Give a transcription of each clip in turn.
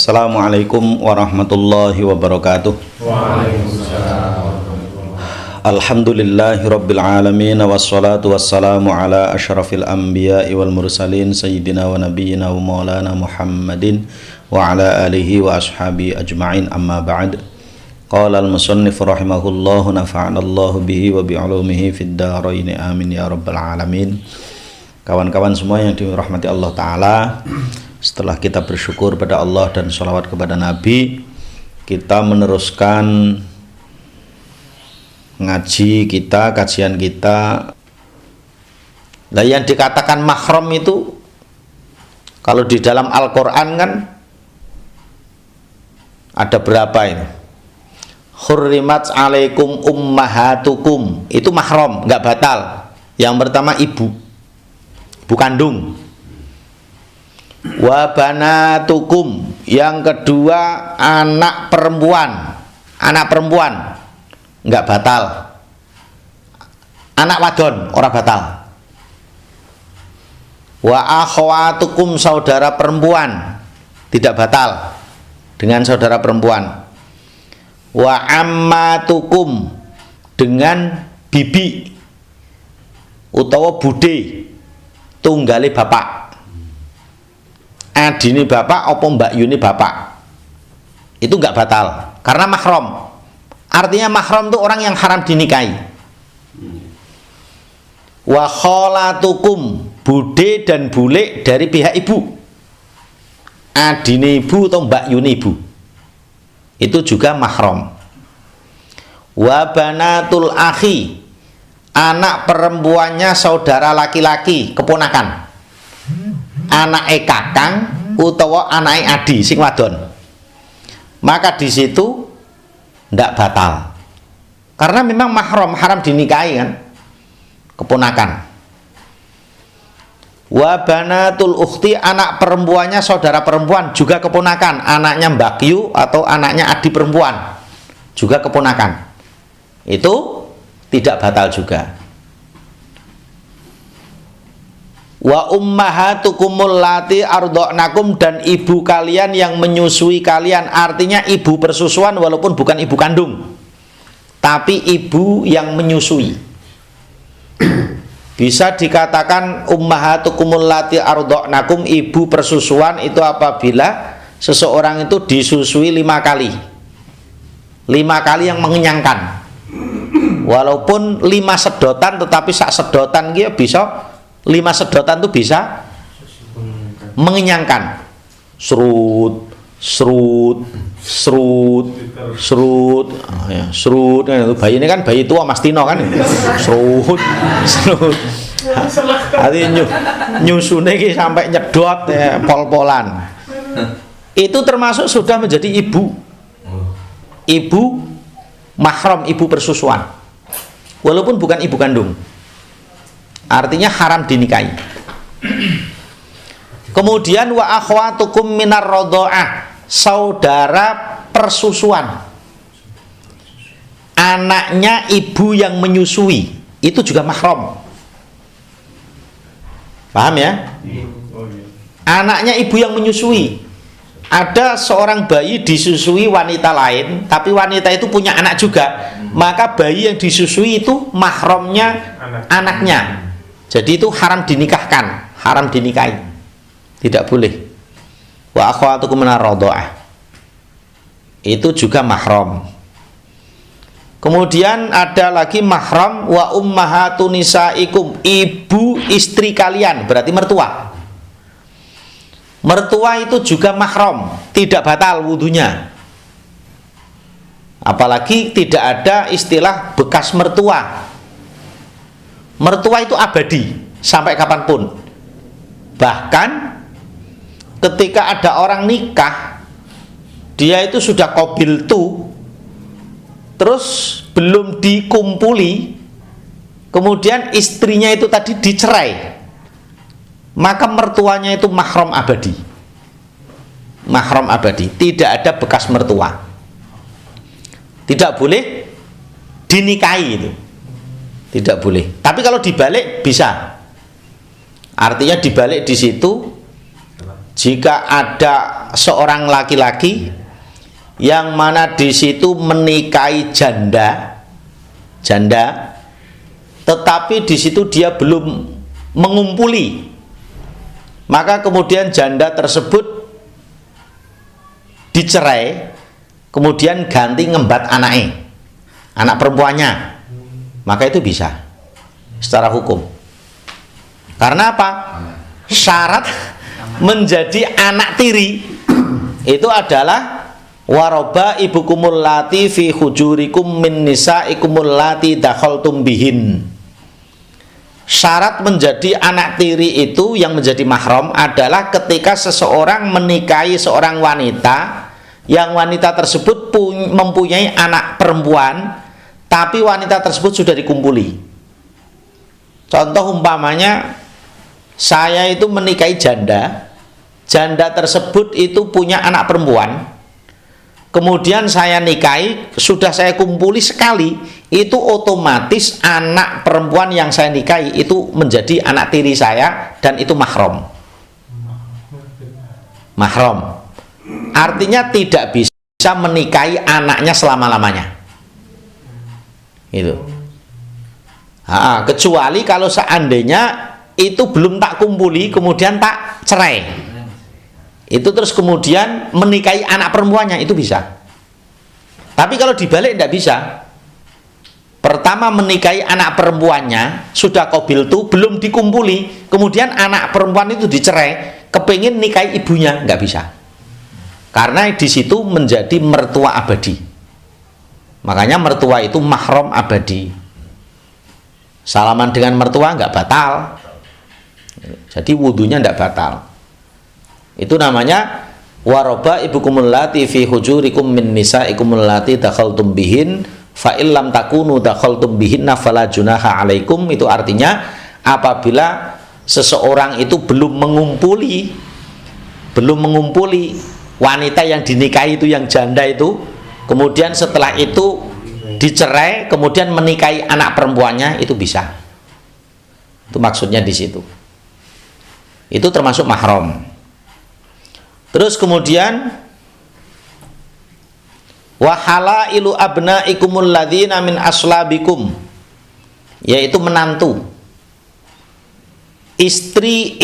Assalamualaikum warahmatullahi wabarakatuh. Waalaikumsalam. Alhamdulillahi rabbil alamin, wassalatu wassalamu ala asyrafil anbiya'i wal mursalin sayyidina wa nabiyyina wa maulana Muhammadin wa ala alihi wa ashabi ajma'in, amma ba'd. Qala al-musannif rahimahullahu nafa'anallahu bihi wa bi'ulumihi fid dharain, amin ya rabbal alamin. Kawan-kawan semua yang dirahmati Allah Ta'ala, setelah kita bersyukur pada Allah dan sholawat kepada Nabi, kita meneruskan ngaji kita, kajian kita. Nah, yang dikatakan mahram itu kalau di dalam Al-Quran kan ada berapa ini? Hurrimat alaikum ummahatukum, itu mahram, nggak batal. Yang pertama ibu kandung. Wa banatukum, yang kedua anak perempuan nggak batal. Anak wadon ora batal. Wa akhwatukum, saudara perempuan tidak batal dengan saudara perempuan. Wa ammatukum, dengan bibi utawa bude tunggale bapak, adine bapak apa mbak yune bapak, itu nggak batal karena mahram. Artinya mahram itu orang yang haram dinikahi. Wa kholatukum, bude dan bule dari pihak ibu, adine ibu atau mbak yune ibu, itu juga mahram. Wa banatul akhi, anak perempuannya saudara laki-laki, keponakan, anake kakang utawa anake adi sing wadon, maka di situ ndak batal karena memang mahram, haram dinikahi kan, keponakan. Wa banatul ukhti, anak perempuannya saudara perempuan juga keponakan, anaknya mbakyu atau anaknya adi perempuan juga keponakan, itu tidak batal juga. Wa ummahatukumul lati ardhanakum, dan ibu kalian yang menyusui kalian, artinya ibu persusuan walaupun bukan ibu kandung tapi ibu yang menyusui. Bisa dikatakan ummahatukumul lati ardhanakum, ibu persusuan itu apabila seseorang itu disusui 5 kali yang mengenyangkan, walaupun 5 sedotan tetapi sak sedotan dia bisa 5 sedotan itu bisa mengenyangkan. Serut ya, serut kan, bayi ini kan bayi tua Mas Tino kan, serut artinya nyusune sampai nyedot ya, pol-polan. Itu termasuk sudah menjadi ibu mahram, ibu persusuan walaupun bukan ibu kandung, artinya haram dinikahi. Kemudian wa akhwatukum minar radha'ah, saudara persusuan, anaknya ibu yang menyusui, itu juga mahram. Paham ya? Anaknya ibu yang menyusui. Ada seorang bayi disusui wanita lain, tapi wanita itu punya anak juga, maka bayi yang disusui itu mahramnya anaknya. Jadi itu haram dinikahkan, haram dinikahi, tidak boleh. Wa akhwatukum minar radha'ah, itu juga mahram. Kemudian ada lagi mahram wa ummahatun nisaikum, ibu istri kalian, berarti mertua. Mertua itu juga mahram, tidak batal wudunya. Apalagi tidak ada istilah bekas mertua. Mertua itu abadi sampai kapanpun. Bahkan ketika ada orang nikah, dia itu sudah qabiltu, terus belum dikumpuli, kemudian istrinya itu tadi dicerai, maka mertuanya itu mahram abadi. Mahram abadi, tidak ada bekas mertua, tidak boleh dinikahi itu. Tidak boleh. Tapi kalau dibalik bisa. Artinya dibalik di situ jika ada seorang laki-laki yang mana di situ menikahi janda, tetapi di situ dia belum mengumpuli, maka kemudian janda tersebut dicerai, kemudian ganti ngembat anak perempuannya, maka itu bisa secara hukum. Karena apa? Syarat menjadi anak tiri itu adalah waroba ibukumul lati fi hujurikum min nisaikumul lati dakhaltum bihin. Syarat menjadi anak tiri itu yang menjadi mahram adalah ketika seseorang menikahi seorang wanita yang wanita tersebut mempunyai anak perempuan, tapi wanita tersebut sudah dikumpuli. Contoh umpamanya, saya itu menikahi janda tersebut itu punya anak perempuan, kemudian saya nikahi, sudah saya kumpuli sekali, itu otomatis anak perempuan yang saya nikahi itu menjadi anak tiri saya, dan itu mahram. Artinya tidak bisa menikahi anaknya selama-lamanya. Itu. Kecuali kalau seandainya itu belum tak kumpuli, kemudian tak cerai, itu terus kemudian menikahi anak perempuannya, itu bisa. Tapi kalau dibalik tidak bisa. Pertama menikahi anak perempuannya, sudah qabil tuh, belum dikumpuli, kemudian anak perempuan itu dicerai, kepingin nikahi ibunya, nggak bisa. Karena di situ menjadi mertua abadi. Makanya mertua itu mahram abadi. Salaman dengan mertua nggak batal, jadi wudhunya nggak batal. Itu namanya waroba ibukumul lati fi hujurikum min nisaikumul lati dakhaltum bihin fa illam takunu dakhaltum bihinna fala junaha alaikum. Itu artinya apabila seseorang itu belum mengumpuli wanita yang dinikahi itu, yang janda itu, kemudian setelah itu dicerai, kemudian menikahi anak perempuannya, itu bisa. Itu maksudnya di situ. Itu termasuk mahram. Terus kemudian wa halailu abnaikumul ladzina min aslabikum, yaitu menantu, istri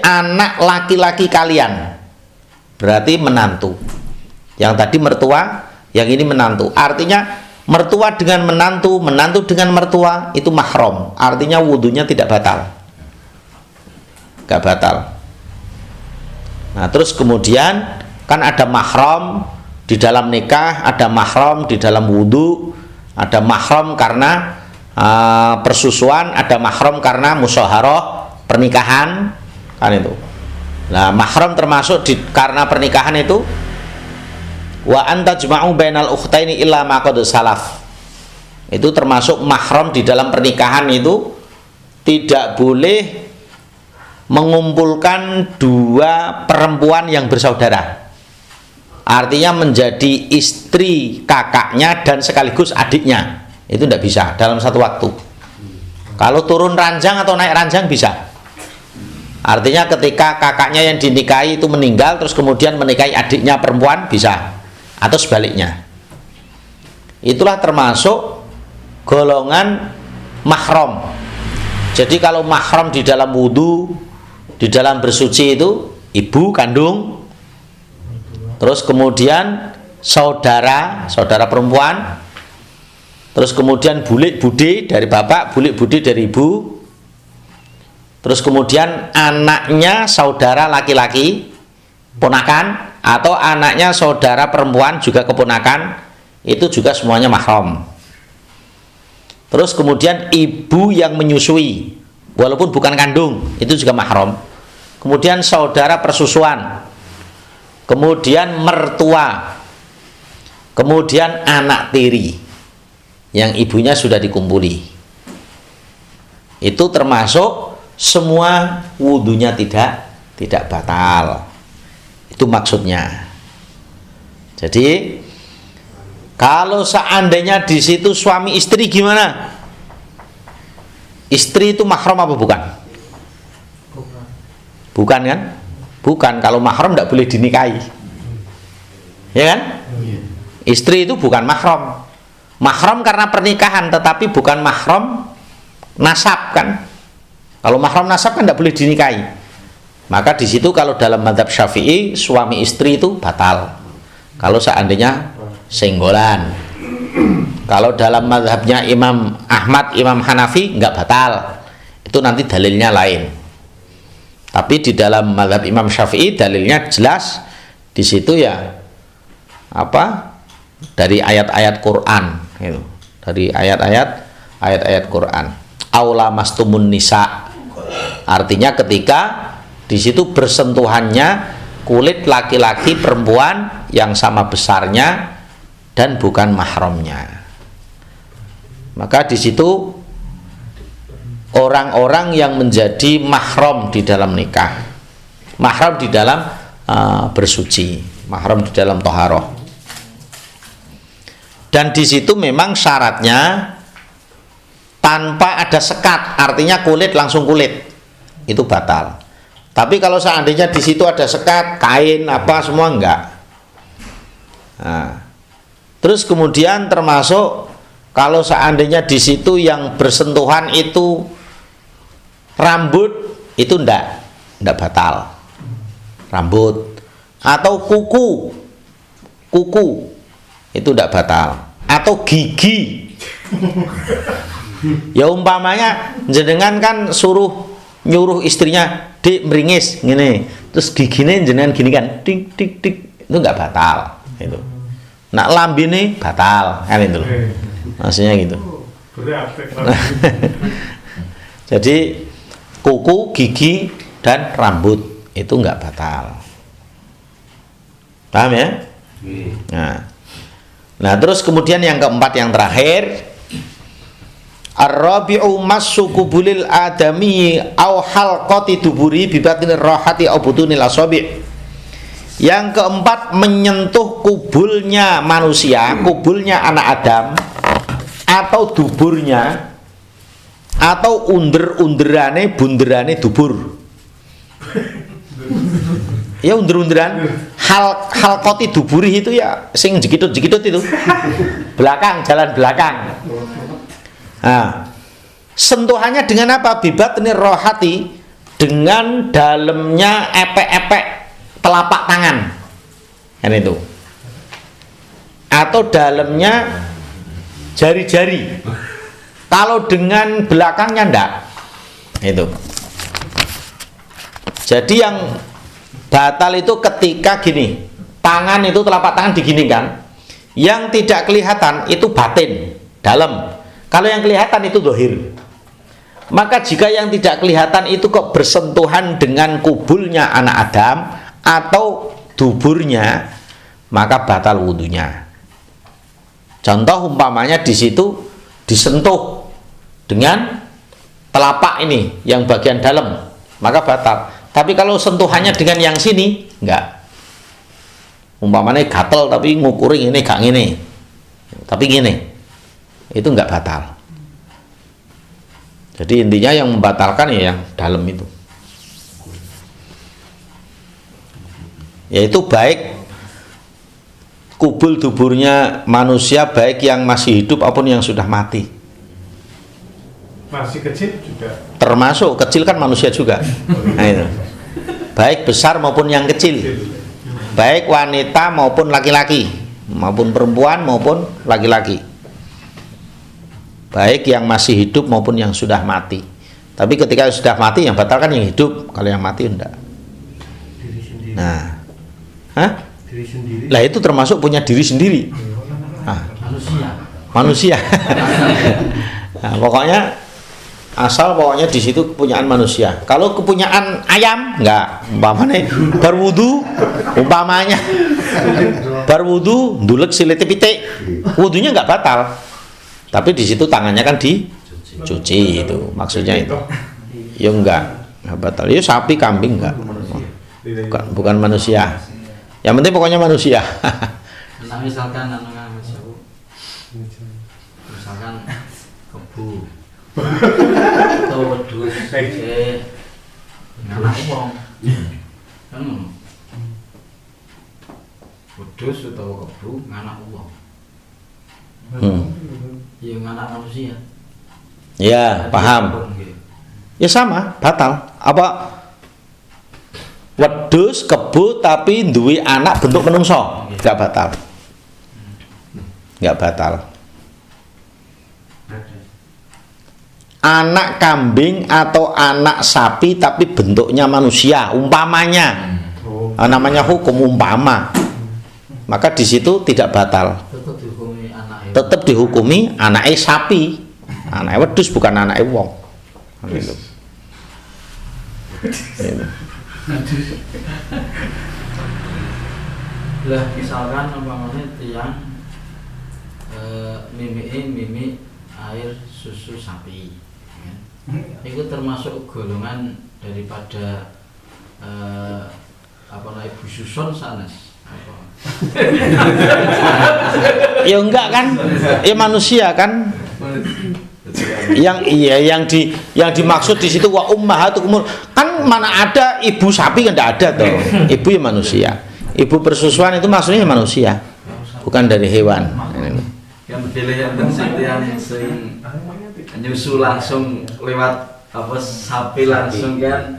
anak laki-laki kalian, berarti menantu. Yang tadi mertua, yang ini menantu. Artinya mertua dengan menantu, menantu dengan mertua, itu mahram. Artinya wudhunya tidak batal, gak batal. Nah terus kemudian kan ada mahram di dalam nikah, ada mahram di dalam wudhu, ada mahram karena persusuan, ada mahram karena musyawarah pernikahan, kan itu. Nah mahram termasuk karena pernikahan itu wa anta jma'u bainal ukhtaini illa ma qad salaf. Itu termasuk mahram di dalam pernikahan, itu tidak boleh mengumpulkan dua perempuan yang bersaudara. Artinya menjadi istri kakaknya dan sekaligus adiknya, itu tidak bisa dalam satu waktu. Kalau turun ranjang atau naik ranjang bisa. Artinya ketika kakaknya yang dinikahi itu meninggal, terus kemudian menikahi adiknya perempuan, bisa. Atau sebaliknya. Itulah termasuk golongan mahram. Jadi kalau mahram di dalam wudhu, di dalam bersuci itu ibu kandung, terus kemudian saudara perempuan, terus kemudian bulik budi dari bapak, bulik budi dari ibu, terus kemudian anaknya saudara laki-laki, ponakan, atau anaknya saudara perempuan juga keponakan, itu juga semuanya mahram. Terus kemudian ibu yang menyusui walaupun bukan kandung, itu juga mahram. Kemudian saudara persusuan, kemudian mertua, kemudian anak tiri yang ibunya sudah dikumpuli, itu termasuk semua wudhunya tidak batal. Itu maksudnya. Jadi kalau seandainya di situ suami istri gimana? Istri itu mahram apa bukan? Bukan kan? Bukan, kalau mahram tidak boleh dinikahi. Ya kan? Istri itu bukan mahram. Mahram karena pernikahan, tetapi bukan mahram nasab kan. Kalau mahram nasab kan tidak boleh dinikahi. Maka di situ kalau dalam mazhab Syafi'i suami istri itu batal. Kalau seandainya senggolan. Kalau dalam mazhabnya Imam Ahmad, Imam Hanafi nggak batal. Itu nanti dalilnya lain. Tapi di dalam mazhab Imam Syafi'i dalilnya jelas di situ ya apa? Dari ayat-ayat Quran gitu. Dari ayat-ayat Quran. Aula mastumun nisa. Artinya ketika di situ bersentuhannya kulit laki-laki perempuan yang sama besarnya dan bukan mahramnya. Maka di situ orang-orang yang menjadi mahram di dalam nikah, mahram di dalam bersuci, mahram di dalam toharoh. Dan di situ memang syaratnya tanpa ada sekat, artinya kulit langsung kulit, itu batal. Tapi kalau seandainya di situ ada sekat, kain apa semua enggak. Nah, terus kemudian termasuk kalau seandainya di situ yang bersentuhan itu rambut, itu enggak batal. Rambut atau kuku itu enggak batal. Atau gigi. Ya umpamanya jenengan kan nyuruh istrinya, "Dik meringis gini." Terus giginya jenengan gini kan, tik tik tik, itu enggak batal itu. Nak lambene batal kan itu. Maksudnya gitu. Jadi kuku, gigi dan rambut itu enggak batal. Paham ya? Nah, terus kemudian yang keempat yang terakhir, ar-rabi'u massu qubulil adami au halqati duburi bi batinir rahati au butunil asabi'. Yang keempat menyentuh kubulnya manusia, kubulnya anak Adam atau duburnya atau bunderane dubur. Ya under-underan halqati duburi itu ya sing jekidut-jekidut itu. Belakang, jalan belakang. Nah, sentuhannya dengan apa? Bibatnir rohati, dengan dalamnya epek-epek telapak tangan kan itu, atau dalamnya jari-jari. Kalau dengan belakangnya enggak itu. Jadi yang batal itu ketika gini, tangan itu telapak tangan diginikan, yang tidak kelihatan itu batin dalam. Kalau yang kelihatan itu zahir. Maka jika yang tidak kelihatan itu kok bersentuhan dengan kubulnya anak Adam atau duburnya, maka batal wudunya. Contoh umpamanya di situ disentuh dengan telapak ini yang bagian dalam, maka batal. Tapi kalau sentuhannya dengan yang sini, enggak. Umpamanya gatel tapi ngukurin ini gak ngene, tapi gini, itu enggak batal. Jadi intinya yang membatalkan ya yang dalam itu, yaitu baik kubul duburnya manusia, baik yang masih hidup maupun yang sudah mati. Masih kecil juga. Termasuk kecil kan manusia juga. Nah itu. Baik besar maupun yang kecil, baik wanita maupun laki-laki, maupun perempuan maupun laki-laki, baik yang masih hidup maupun yang sudah mati. Tapi ketika sudah mati yang batal kan yang hidup, kalau yang mati enggak. Diri sendiri. Nah, hah? Diri sendiri. Lah itu termasuk punya diri sendiri. Nah, manusia. Nah, pokoknya pokoknya di situ kepunyaan manusia. Kalau kepunyaan ayam enggak, umpamanya berwudu ndulek silete pitik, wudunya enggak batal. Tapi di situ tangannya kan dicuci, itu maksudnya itu. Ya enggak batal. Ya sapi, kambing enggak. Bukan manusia. Yang penting pokoknya manusia. Nah, misalkan kebu atau wedhus anak wong Kan ngono. Wedhus utawa kebu nganak wong. Ya nganak manusia. Ya, paham. Ya sama, batal. Apa wedhus kebo tapi duwe anak bentuk menungso, enggak batal. Enggak batal. Anak kambing atau anak sapi tapi bentuknya manusia, umpamanya. Namanya hukum umpama. Maka di situ tidak batal. Tetap dihukumi anaknya sapi. Anaknya wedhus bukan anaknya wong. Gitu. Lah misalkan umpamanya tiang mimi air susu sapi, ya. Itu termasuk golongan daripada ibu susun sanes. Ya enggak kan? Ya manusia kan? Yang dimaksud di situ wa ummahatukum, kan mana ada ibu sapi kan tidak ada toh. Ibu ya manusia. Ibu persusuan itu maksudnya manusia, bukan dari hewan. Yang pilih yang sing nyusu langsung lewat sapi langsung kan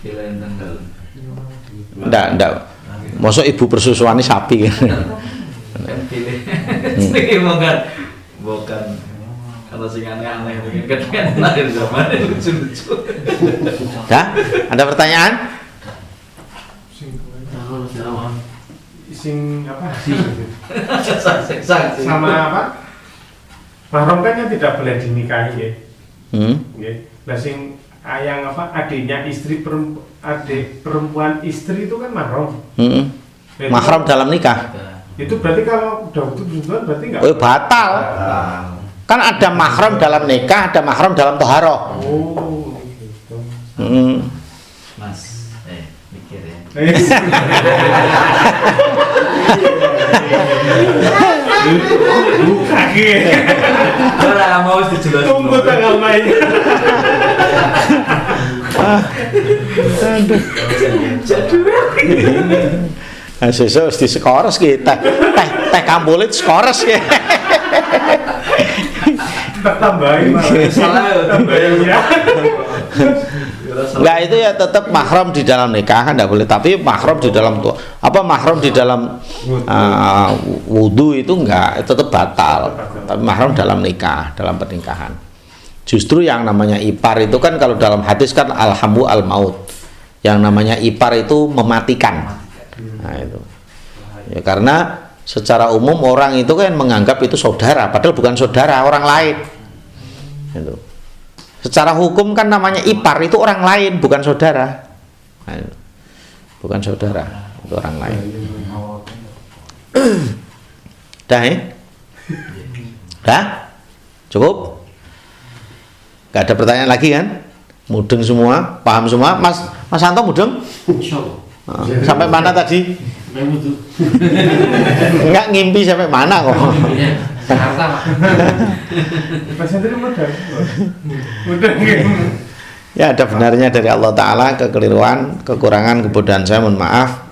pilih tanggal. Enggak. Masa ibu persusuan ini sapi kan? Kan pilih. Bukan. Kalau sing aneh-aneh mungkin kan lahir zaman lucu-lucu. Ya, ada pertanyaan? Sing apa? Sama apa? Mahram kan yang tidak boleh dinikahi ya. Nah sing yang apa? Adiknya istri adik perempuan istri itu kan mahram. Mahram dalam nikah. Itu berarti kalau udah itu berhubungan berarti enggak? Oh, batal. Kan ada mahram dalam nikah, ada mahram dalam toharoh. Oh, gitu. Mas, mikir ya. Kaki. Ora mau dijelasin. Tunggu tanggal main. Nah, sesuk mesti skores kita. Teh kambulit skores ya. Tambahin tambahin ya. Nah itu ya tetap mahram di dalam nikah kan tidak boleh, tapi mahram di dalam mahram di dalam wudu itu enggak, tetap batal. Tapi mahram dalam nikah, dalam pernikahan. Justru yang namanya ipar itu kan kalau dalam hadis kan alhamu al maut. Yang namanya ipar itu mematikan. Nah itu. Ya karena secara umum orang itu kan menganggap itu saudara, padahal bukan saudara, orang lain. Itu. Secara hukum kan namanya ipar itu orang lain, bukan saudara. Nah, itu. Bukan saudara, itu orang lain. Dah ya? Dah? Cukup? Gak ada pertanyaan lagi kan? Mudeng semua, paham semua? Mas Santo mudeng? Sampai mana tadi? Enggak ngimpi sampai mana kok? Jakarta, Pak. Mas Hendri mudah. Ya ada benarnya dari Allah Ta'ala, kekeliruan, kekurangan, kebodohan saya mohon maaf.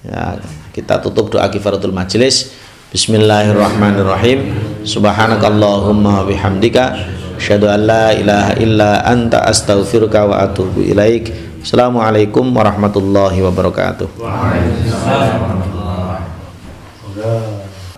Ya, kita tutup doa kifaratul majelis. Bismillahirrahmanirrahim. Subhanakallahumma bihamdika asyhadu an la ilaha illa anta astaghfiruka wa atubu ilaik. Assalamualaikum warahmatullahi wabarakatuh. Waalaikumsalam.